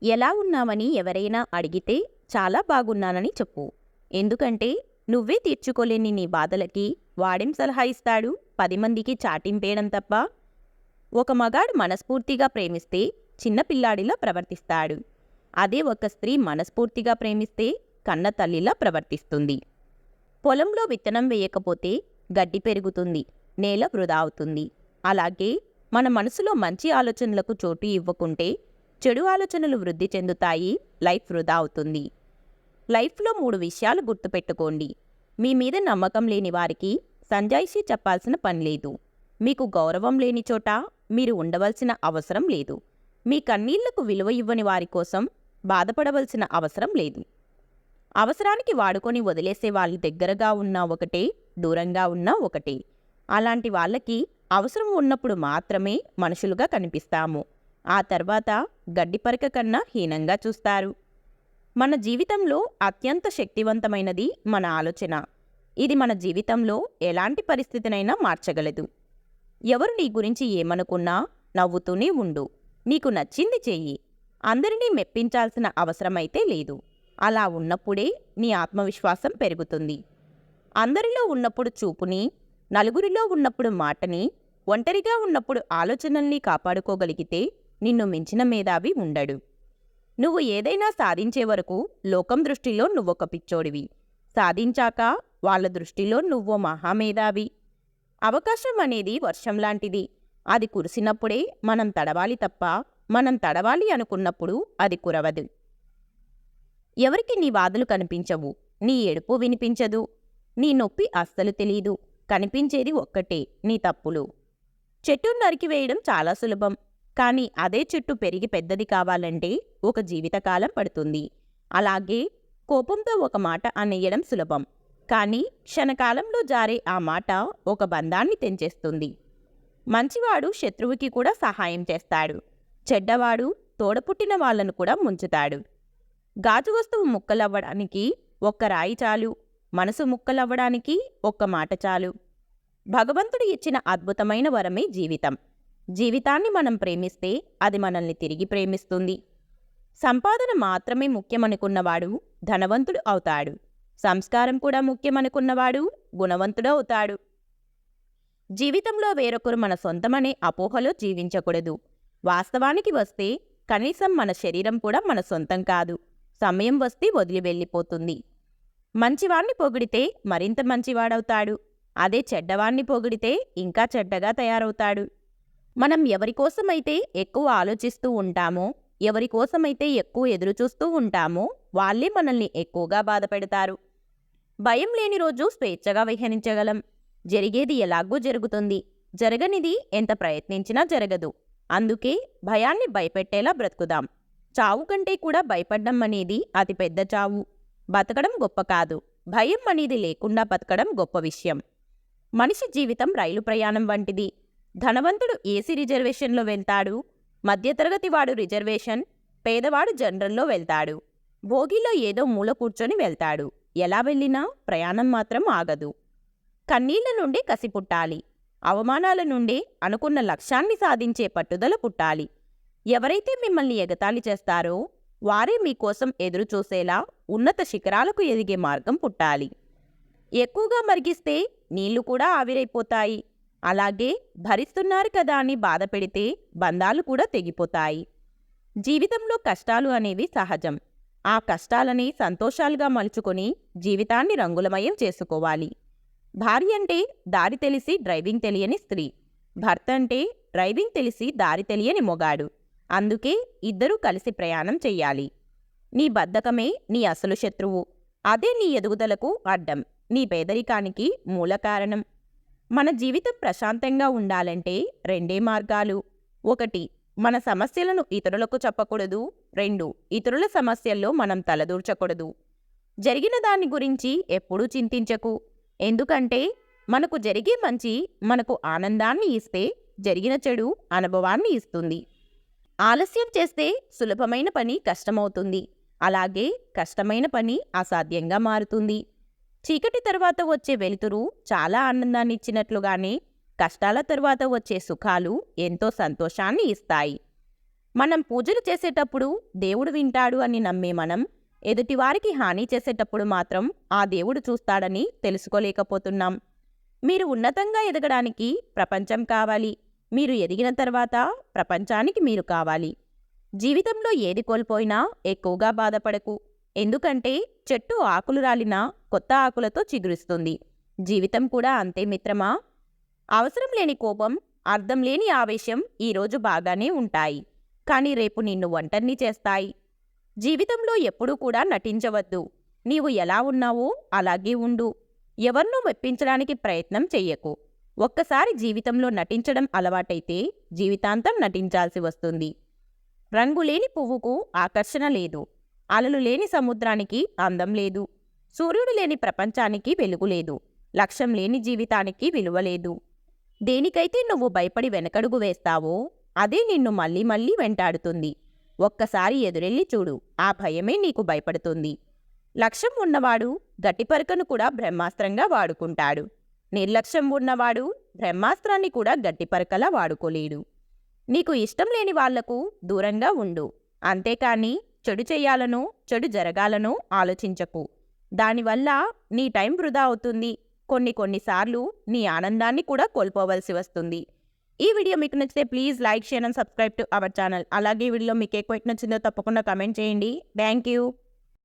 ఎలా ఉన్నావని ఎవరైనా అడిగితే చాలా బాగున్నానని చెప్పు. ఎందుకంటే నువ్వే తీర్చుకోలేని నీ బాధలకి వాడేం సలహా ఇస్తాడు? 10 మందికి చాటింపేయడం తప్ప. ఒక మగాడు మనస్ఫూర్తిగా ప్రేమిస్తే చిన్నపిల్లాడిలా ప్రవర్తిస్తాడు. అదే ఒక స్త్రీ మనస్ఫూర్తిగా ప్రేమిస్తే కన్న తల్లిలా ప్రవర్తిస్తుంది. పొలంలో విత్తనం వేయకపోతే గడ్డి పెరుగుతుంది, నేల వృధా అవుతుంది. అలాగే మన మనసులో మంచి ఆలోచనలకు చోటు ఇవ్వకుంటే చెడు ఆలోచనలు వృద్ధి చెందుతాయి, లైఫ్ వృధా అవుతుంది. లైఫ్లో 3 విషయాలు గుర్తుపెట్టుకోండి. మీ మీద నమ్మకం లేని వారికి సంజాయిషీ చెప్పాల్సిన పని లేదు. మీకు గౌరవం లేని చోట మీరు ఉండవలసిన అవసరం లేదు. మీ కన్నీళ్లకు విలువ ఇవ్వని వారి కోసం బాధపడవలసిన అవసరం లేదు. అవసరానికి వాడుకొని వదిలేసే వాళ్ళు దగ్గరగా ఉన్నా ఒకటే, దూరంగా ఉన్నా ఒకటే. అలాంటి వాళ్ళకి అవసరం ఉన్నప్పుడు మాత్రమే మనుషులుగా కనిపిస్తాము. ఆ తర్వాత గడ్డిపరక కన్నా హీనంగా చూస్తారు. మన జీవితంలో అత్యంత శక్తివంతమైనది మన ఆలోచన. ఇది మన జీవితంలో ఎలాంటి పరిస్థితినైనా మార్చగలదు. ఎవరు నీ గురించి ఏమనుకున్నా నవ్వుతూనే ఉండు. నీకు నచ్చింది చెయ్యి. అందరినీ మెప్పించాల్సిన అవసరమైతే లేదు. అలా ఉన్నప్పుడే నీ ఆత్మవిశ్వాసం పెరుగుతుంది. అందరిలో ఉన్నప్పుడు చూపుని, నలుగురిలో ఉన్నప్పుడు మాటని, ఒంటరిగా ఉన్నప్పుడు ఆలోచనల్ని కాపాడుకోగలిగితే నిన్ను మించిన మేధావి ఉండడు. నువ్వు ఏదైనా సాధించే వరకు లోకం దృష్టిలో నువ్వొక పిచ్చోడివి. సాధించాక వాళ్ళ దృష్టిలో నువ్వో మహామేధావి. అవకాశం అనేది వర్షం లాంటిది. అది కురిసినప్పుడే మనం తడవాలి తప్ప మనం తడవాలి అనుకున్నప్పుడు అది కురవదు. ఎవరికి నీ బాధలు కనిపించవు, నీ ఏడుపు వినిపించదు, నీ నొప్పి అస్సలు తెలీదు. కనిపించేది ఒక్కటే, నీ తప్పులు. చెట్టును నరికివేయడం చాలా సులభం. కానీ అదే చెట్టు పెరిగి పెద్దది కావాలంటే ఒక జీవితకాలం పడుతుంది. అలాగే కోపంతో ఒక మాట అనేయడం సులభం. కానీ క్షణకాలంలో జారే ఆ మాట ఒక బంధాన్ని తెంచేస్తుంది. మంచివాడు శత్రువుకి కూడా సహాయం చేస్తాడు. చెడ్డవాడు తోడపుట్టిన వాళ్లను కూడా ముంచుతాడు. గాజు వస్తువు ముక్కలవ్వడానికి ఒక్క రాయి చాలు. మనసు ముక్కలవ్వడానికి ఒక్క మాట చాలు. భగవంతుడు ఇచ్చిన అద్భుతమైన వరమే జీవితం. జీవితాన్ని మనం ప్రేమిస్తే అది మనల్ని తిరిగి ప్రేమిస్తుంది. సంపాదన మాత్రమే ముఖ్యమనుకున్నవాడు ధనవంతుడు అవుతాడు. సంస్కారం కూడా ముఖ్యమనుకున్నవాడు గుణవంతుడు అవుతాడు. జీవితంలో వేరొకరు మన సొంతమనే అపోహలో జీవించకూడదు. వాస్తవానికి వస్తే కనీసం మన శరీరం కూడా మన సొంతం కాదు. సమయం వస్తే వదిలి వెళ్ళిపోతుంది. మంచివాణ్ణి పొగిడితే మరింత మంచివాడవుతాడు. అదే చెడ్డవాణ్ణి పొగిడితే ఇంకా చెడ్డగా తయారవుతాడు. మనం ఎవరికోసమైతే ఎక్కువ ఆలోచిస్తూ ఉంటామో, ఎవరికోసమైతే ఎక్కువ ఎదురుచూస్తూ ఉంటామో వాళ్ళే మనల్ని ఎక్కువగా బాధపెడతారు. భయం లేని రోజు స్వేచ్ఛగా విహరించగలం. జరిగేది ఎలాగో జరుగుతుంది. జరగనిది ఎంత ప్రయత్నించినా జరగదు. అందుకే భయాన్ని భయపెట్టేలా బ్రతుకుదాం. చావు కంటే కూడా భయపడ్డం అనేది అతిపెద్ద చావు. బతకడం గొప్ప కాదు, భయం అనేది లేకుండా బతకడం గొప్ప విషయం. మనిషి జీవితం రైలు ప్రయాణం వంటిది. ధనవంతుడు ఏసీ రిజర్వేషన్లో వెళ్తాడు. మధ్యతరగతి వాడు రిజర్వేషన్, పేదవాడు జనరల్లో వెళ్తాడు. భోగిలో ఏదో మూల కూర్చొని వెళ్తాడు. ఎలా వెళ్ళినా ప్రయాణం మాత్రం ఆగదు. కన్నీళ్ల నుండి కసి పుట్టాలి. అవమానాల నుండి అనుకున్న లక్ష్యాన్ని సాధించే పట్టుదల పుట్టాలి. ఎవరైతే మిమ్మల్ని ఎగతాళి చేస్తారో వారే మీకోసం ఎదురుచూసేలా ఉన్నత శిఖరాలకు ఎదిగే మార్గం పుట్టాలి. ఎక్కువగా మరిగిస్తే నీళ్లు కూడా ఆవిరైపోతాయి. అలాగే భరిస్తున్నారు కదా అని బాధ పెడితే బంధాలు కూడా తెగిపోతాయి. జీవితంలో కష్టాలు అనేవి సహజం. ఆ కష్టాలని సంతోషాలుగా మలుచుకొని జీవితాన్ని రంగులమయం చేసుకోవాలి. భార్య అంటే దారి తెలిసి డ్రైవింగ్ తెలియని స్త్రీ. భర్త అంటే డ్రైవింగ్ తెలిసి దారి తెలియని మొగాడు. అందుకే ఇద్దరూ కలిసి ప్రయాణం చెయ్యాలి. నీ బద్ధకమే నీ అసలు శత్రువు. అదే నీ ఎదుగుదలకు అడ్డం, నీ పేదరికానికి మూల కారణం. మన జీవితం ప్రశాంతంగా ఉండాలంటే 2 మార్గాలు. 1, మన సమస్యలను ఇతరులకు చెప్పకూడదు. 2, ఇతరుల సమస్యల్లో మనం తలదూర్చకూడదు. జరిగిన దాని గురించి ఎప్పుడూ చింతించకు. ఎందుకంటే మనకు జరిగే మంచి మనకు ఆనందాన్ని ఇస్తే, జరిగిన చెడు అనుభవాన్ని ఇస్తుంది. ఆలస్యం చేస్తే సులభమైన పని కష్టమవుతుంది. అలాగే కష్టమైన పని అసాధ్యంగా మారుతుంది. చీకటి తర్వాత వచ్చే వెలుతురు చాలా ఆనందాన్ని ఇచ్చినట్లుగానే కష్టాల తరువాత వచ్చే సుఖాలు ఎంతో సంతోషాన్ని ఇస్తాయి. మనం పూజలు చేసేటప్పుడు దేవుడు వింటాడు అని నమ్మే మనం ఎదుటివారికి హాని చేసేటప్పుడు మాత్రం ఆ దేవుడు చూస్తాడని తెలుసుకోలేకపోతున్నాం. మీరు ఉన్నతంగా ఎదగడానికి ప్రపంచం కావాలి. మీరు ఎదిగిన తర్వాత ప్రపంచానికి మీరు కావాలి. జీవితంలో ఏది కోల్పోయినా ఎక్కువగా బాధపడకు. ఎందుకంటే చెట్టు ఆకులు రాలినా కొత్త ఆకులతో చిగురిస్తుంది. జీవితం కూడా అంతే మిత్రమా. అవసరం లేని కోపం, అర్థం లేని ఆవేశం ఈరోజు బాగానే ఉంటాయి, కానీ రేపు నిన్ను ఒంటరిని చేస్తాయి. జీవితంలో ఎప్పుడూ కూడా నటించవద్దు. నీవు ఎలా ఉన్నావో అలాగే ఉండు. ఎవరినో మెప్పించడానికి ప్రయత్నం చెయ్యకు. ఒక్కసారి జీవితంలో నటించడం అలవాటైతే జీవితాంతం నటించాల్సి వస్తుంది. రంగులేని పువ్వుకు ఆకర్షణ లేదు. అలలు లేని సముద్రానికి అందం లేదు. సూర్యుడు లేని ప్రపంచానికి వెలుగు లేదు. లక్ష్యం లేని జీవితానికి విలువ లేదు. దేనికైతే నువ్వు భయపడి వెనకడుగు వేస్తావో అదే నిన్ను మళ్ళీ మళ్ళీ వెంటాడుతుంది. ఒక్కసారి ఎదురెళ్ళి చూడు, ఆ భయమే నీకు భయపడుతుంది. లక్ష్యం ఉన్నవాడు గట్టిపరకను కూడా బ్రహ్మాస్త్రంగా వాడుకుంటాడు. నిర్లక్ష్యం ఉన్నవాడు బ్రహ్మాస్త్రాన్ని కూడా గట్టిపరకలా వాడుకోలేడు. నీకు ఇష్టం లేని వాళ్లకు దూరంగా ఉండు. అంతేకాని చెడు చెయ్యాలనో చెడు జరగాలనో ఆలోచించకు. దానివల్ల నీ టైం వృధా అవుతుంది. కొన్నిసార్లు నీ ఆనందాన్ని కూడా కోల్పోవలసి వస్తుంది. ఈ వీడియో మీకు నచ్చితే please like, share and subscribe to our channel. అలాగే ఈ వీడియో మీకు ఏ క్వశ్చన్ నచ్చిందో తప్పకుండా కమెంట్ చేయండి. Thank you.